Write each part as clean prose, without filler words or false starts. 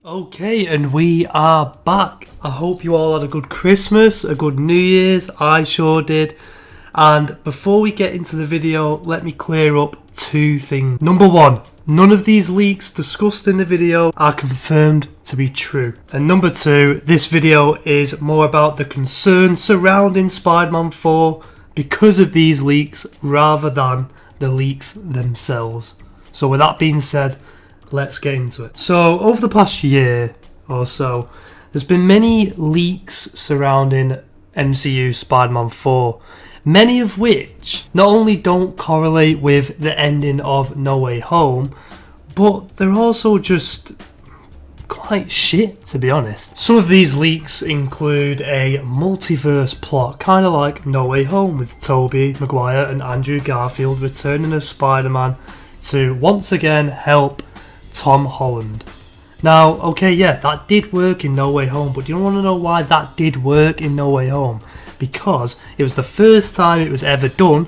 Okay, and we are back. I hope you all had a good Christmas, a good New Year's. I sure did. And before we get into the video, let me clear up two things. Number one, none of these leaks discussed in the video are confirmed to be true. And number two, this video is more about the concern surrounding Spider-Man 4 because of these leaks rather than the leaks themselves. So with that being said, let's get into it. So over the past year or so, there's been many leaks surrounding MCU Spider-Man 4, many of which not only don't correlate with the ending of No Way Home, but they're also just quite shit, to be honest. Some of these leaks include a multiverse plot, kind of like No Way Home, with Tobey Maguire and Andrew Garfield returning as Spider-Man to once again help Tom Holland. Now, okay, yeah, that did work in No Way Home, but do you want to know why that did work in No Way Home? Because it was the first time it was ever done,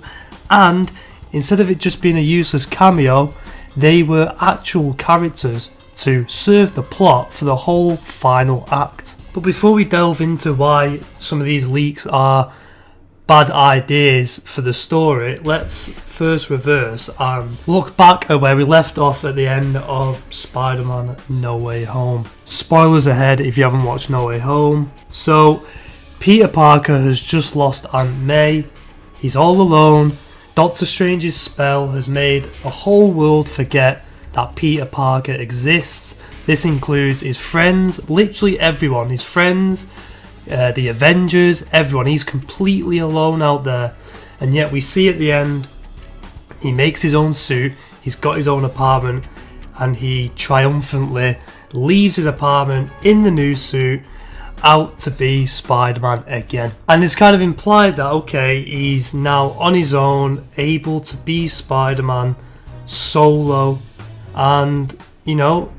and instead of it just being a useless cameo, they were actual characters to serve the plot for the whole final act. But before we delve into why some of these leaks are bad ideas for the story, let's first reverse and look back at where we left off at the end of Spider-Man No Way Home. Spoilers ahead if you haven't watched No Way Home. So, Peter Parker has just lost Aunt May. He's all alone. Doctor Strange's spell has made the whole world forget that Peter Parker exists. This includes his friends, literally everyone. His friends, the Avengers, everyone. He's completely alone out there. And yet we see at the end, he makes his own suit, he's got his own apartment, and he triumphantly leaves his apartment in the new suit out to be Spider-Man again. And it's kind of implied that, okay, he's now on his own, able to be Spider-Man solo, and, you know,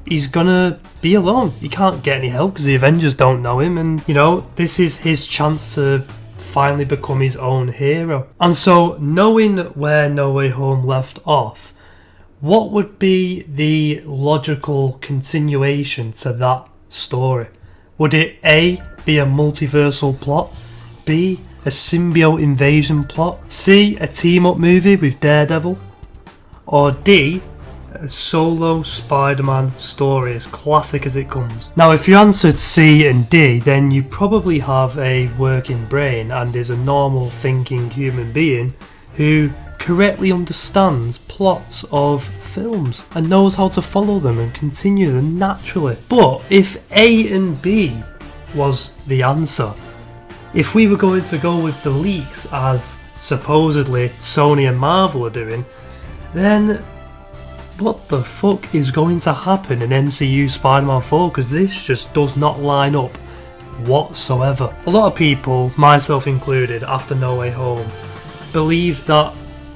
he's gonna be alone. He can't get any help because the Avengers don't know him, and, you know, this is his chance to finally become his own hero. And so, knowing where No Way Home left off, what would be the logical continuation to that story? Would it A, be a multiversal plot, B, a symbiote invasion plot, C, a team-up movie with Daredevil, or D, a solo Spider-Man story, as classic as it comes? Now, if you answered C and D, then you probably have a working brain and is a normal thinking human being who correctly understands plots of films and knows how to follow them and continue them naturally. But if A and B was the answer, if we were going to go with the leaks as supposedly Sony and Marvel are doing, then what the fuck is going to happen in MCU Spider-Man 4? Because this just does not line up whatsoever. A lot of people, myself included, after No Way Home, believe that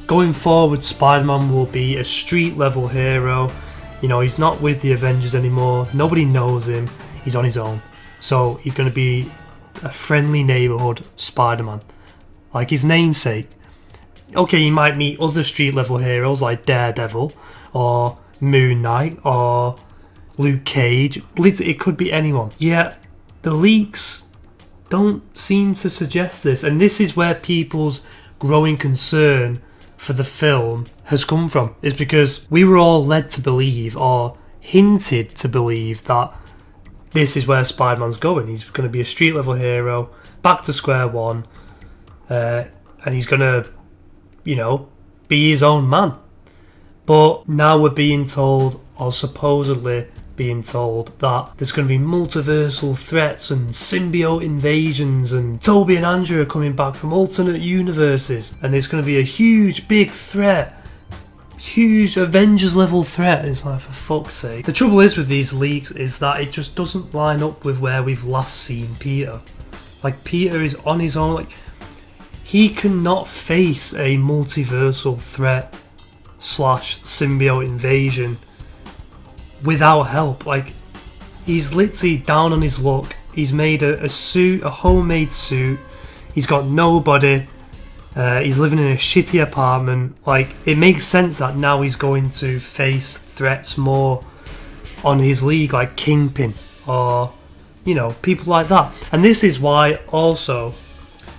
going forward Spider-Man will be a street level hero. You know, he's not with the Avengers anymore, nobody knows him, he's on his own. So he's going to be a friendly neighbourhood Spider-Man, like his namesake. Okay, you might meet other street level heroes like Daredevil or Moon Knight or Luke Cage. It could be anyone. Yet the leaks don't seem to suggest this, and this is where people's growing concern for the film has come from, is because we were all led to believe, or hinted to believe, that this is where Spider-Man's going. He's going to be a street level hero, back to square one, and he's going to, you know, be his own man. But now we're being told, or supposedly being told, that there's going to be multiversal threats and symbiote invasions, and Tobey and Andrew are coming back from alternate universes, and it's going to be a huge big threat, huge Avengers level threat. It's like, for fuck's sake. The trouble is with these leaks is that it just doesn't line up with where we've last seen Peter. Like, Peter is on his own. Like, he cannot face a multiversal threat / symbiote invasion without help. Like, he's literally down on his luck. He's made a suit, a homemade suit. He's got nobody. He's living in a shitty apartment. Like, it makes sense that now he's going to face threats more on his league, like Kingpin or, you know, people like that. And this is why also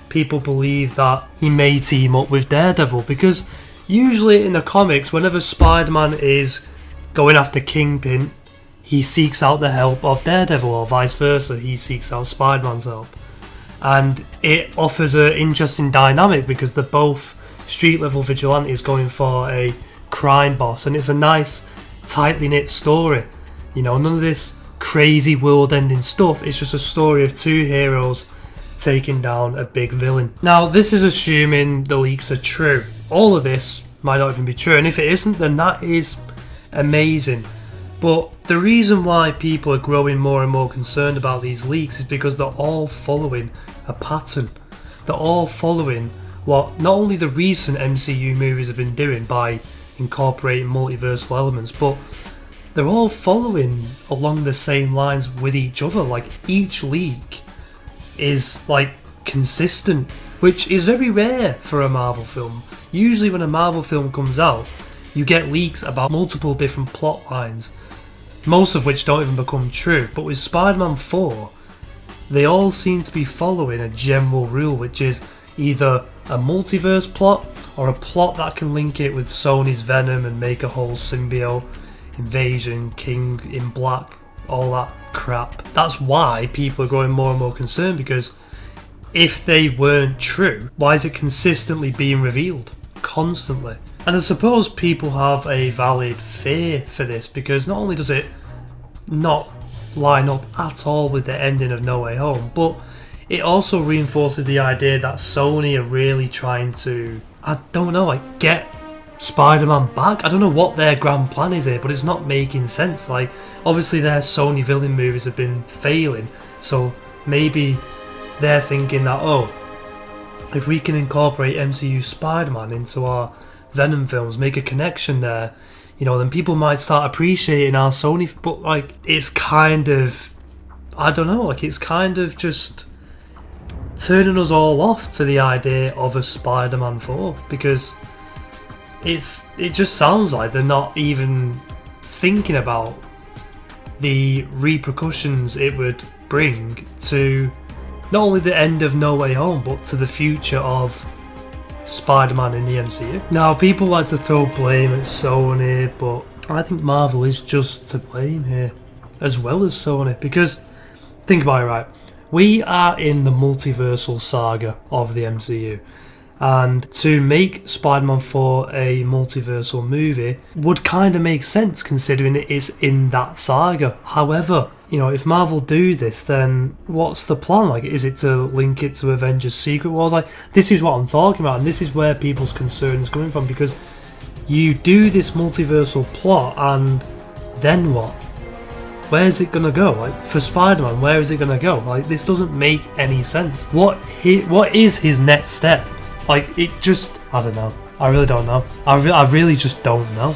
people believe that he may team up with Daredevil, because usually in the comics, whenever Spider-Man is going after Kingpin, he seeks out the help of Daredevil, or vice versa, he seeks out Spider-Man's help. And it offers an interesting dynamic because they're both street level vigilantes going for a crime boss, and it's a nice tightly knit story. You know, none of this crazy world ending stuff, it's just a story of two heroes taking down a big villain. Now, this is assuming the leaks are true. All of this might not even be true, and if it isn't, then that is amazing. But the reason why people are growing more and more concerned about these leaks is because they're all following a pattern. They're all following what not only the recent MCU movies have been doing by incorporating multiversal elements, but they're all following along the same lines with each other. Like, each leak is like consistent, which is very rare for a Marvel film. Usually when a Marvel film comes out, you get leaks about multiple different plot lines, most of which don't even become true. But with Spider-Man 4, they all seem to be following a general rule, which is either a multiverse plot or a plot that can link it with Sony's Venom and make a whole symbiote invasion, King in Black, all that crap. That's why people are growing more and more concerned, because if they weren't true, why is it consistently being revealed? Constantly. And I suppose people have a valid fear for this, because not only does it not line up at all with the ending of No Way Home, but it also reinforces the idea that Sony are really trying to, I don't know, like, get Spider-Man back. I don't know what their grand plan is here, but it's not making sense. Like, obviously their Sony villain movies have been failing, so maybe they're thinking that, oh, if we can incorporate MCU Spider-Man into our Venom films, make a connection there, you know, then people might start appreciating our Sony. But like, it's kind of, I don't know, like, it's kind of just turning us all off to the idea of a Spider-Man 4, because it just sounds like they're not even thinking about the repercussions it would bring to not only the end of No Way Home, but to the future of Spider-Man in the MCU. Now, people like to throw blame at Sony, but I think Marvel is just to blame here, as well as Sony, because think about it, right? We are in the multiversal saga of the MCU, and to make Spider-Man 4 a multiversal movie would kind of make sense considering it is in that saga. However, you know, if Marvel do this, then what's the plan? Like, is it to link it to Avengers Secret Wars? Like, this is what I'm talking about, and this is where people's concern is coming from, because you do this multiversal plot, and then what? Where's it gonna go? Like, for Spider-Man, where is it gonna go? Like, this doesn't make any sense. What is his next step? Like, it just, I don't know. I really don't know. I really just don't know.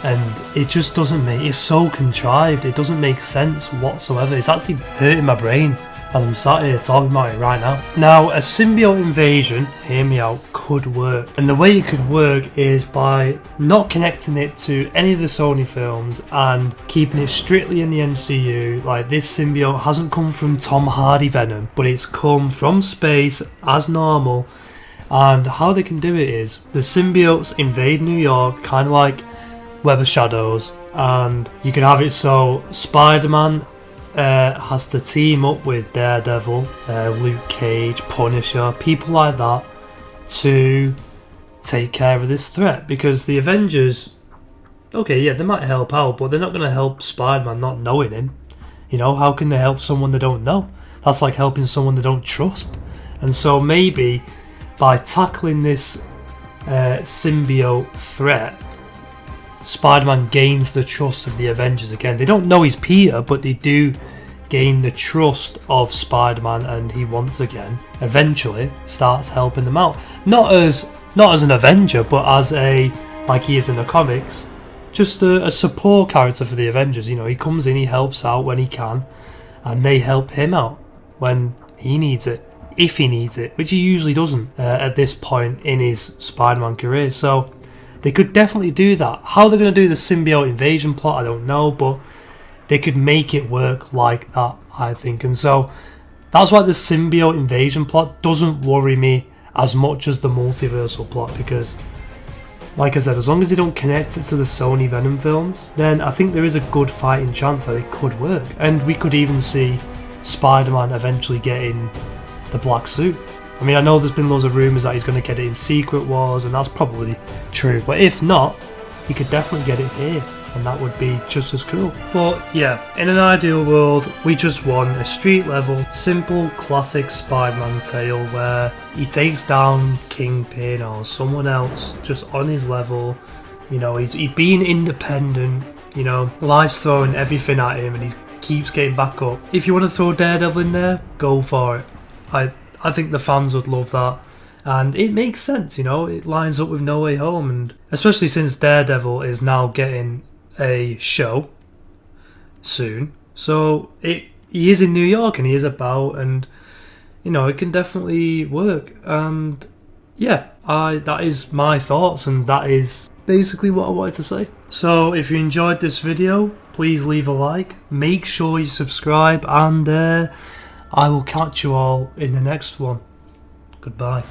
And it just doesn't make, it's so contrived, it doesn't make sense whatsoever. It's actually hurting my brain as I'm sat here talking about it right now. Now, a symbiote invasion, hear me out, could work. And the way it could work is by not connecting it to any of the Sony films and keeping it strictly in the MCU. Like, this symbiote hasn't come from Tom Hardy Venom, but it's come from space as normal. And how they can do it is the symbiotes invade New York, kind of like Web of Shadows, and you can have it so Spider-Man has to team up with Daredevil, Luke Cage, Punisher, people like that, to take care of this threat. Because the Avengers, okay, yeah, they might help out, but they're not going to help Spider-Man not knowing him. You know, how can they help someone they don't know? That's like helping someone they don't trust. And so maybe by tackling this symbiote threat, Spider-Man gains the trust of the Avengers again. They don't know he's Peter, but they do gain the trust of Spider-Man, and he once again eventually starts helping them out. Not as an Avenger, but as a, like he is in the comics, just a support character for the Avengers. You know, he comes in, he helps out when he can, and they help him out when he needs it, if he needs it, which he usually doesn't at this point in his Spider-Man career. So they could definitely do that. How they're going to do the symbiote invasion plot, I don't know, but they could make it work like that, I think. And so that's why the symbiote invasion plot doesn't worry me as much as the multiversal plot, because like I said, as long as they don't connect it to the Sony Venom films, then I think there is a good fighting chance that it could work. And we could even see Spider-Man eventually getting the black suit. I mean, I know there's been loads of rumours that he's going to get it in Secret Wars, and that's probably true. But if not, he could definitely get it here, and that would be just as cool. But yeah, in an ideal world, we just want a street level, simple, classic Spider-Man tale where he takes down Kingpin or someone else just on his level. You know, he's being independent, you know, life's throwing everything at him and he keeps getting back up. If you want to throw Daredevil in there, go for it. I think the fans would love that. And it makes sense, you know, it lines up with No Way Home, and especially since Daredevil is now getting a show soon. So he is in New York and he is about, and you know, it can definitely work. And yeah, that is my thoughts, and that is basically what I wanted to say. So if you enjoyed this video, please leave a like, make sure you subscribe, and I will catch you all in the next one. Goodbye.